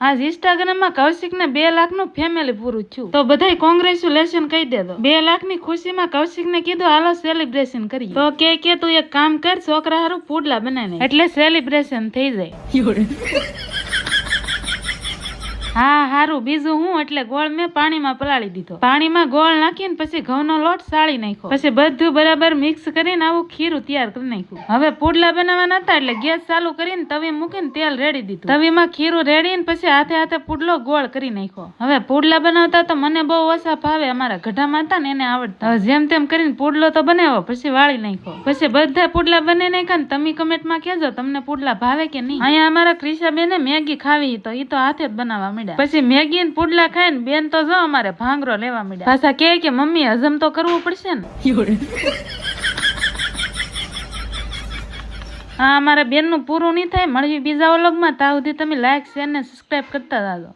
આજ ઇન્સ્ટાગ્રામમાં કૌશિકને 2 લાખનું ફેમિલી પૂરું થયું તો બધાય કોંગ્રેચ્યુલેશન કહી દેતો। 2 લાખની ખુશીમાં કૌશિકને કીધું હાલો સેલિબ્રેશન કરીએ તો કે તું એક કામ કર છોકરા હારું પુડલા બનાવી એટલે સેલિબ્રેશન થઈ જાય। હા હારું બીજું હું એટલે ગોળ મેં પાણીમાં પલાળી દીધો। પાણીમાં ગોળ નાખીને પછી ઘઉંનો લોટ સાળી નાખ્યો પછી બધું બરાબર મિક્સ કરીને આવું ખીરું તૈયાર કરી નાખ્યું। હવે પુડલા બનાવવાના હતા એટલે ગેસ ચાલુ કરીને તવી મૂકીને તેલ રેડી દીધું। તવીમાં ખીરું રેડીને પછી હાથે હાથે પુડલો ગોળ કરી નાખ્યો। હવે પુડલા બનાવતા તો મને બહુ ઓછા ભાવે, અમારા ગઢામાં હતા ને એને આવડતા। હવે જેમ તેમ કરીને પુડલો તો બનાવ્યો પછી વાળી નાખ્યો। પછી બધા પુડલા બની નાખ્યા ને તમે કમેન્ટમાં કહેજો તમને પુડલા ભાવે કે નહીં। અહીંયા અમારા ક્રિશાબેને મેગી ખાવી તો ઈ તો હાથે જ બનાવવા પછી મેગી ને પુડલા ખાઈને બેન તો જો અમારે ભાંગરો લેવા માંડ્યા। પાછા કે મમ્મી હજમ તો કરવું પડશે ને। હા અમારા બેન નું પૂરું નહીં થાય, મળવી બીજા વ્લોગમાં। ત્યાં સુધી તમે લાઈક શેર ને સબસ્ક્રાઇબ કરતા જાજો।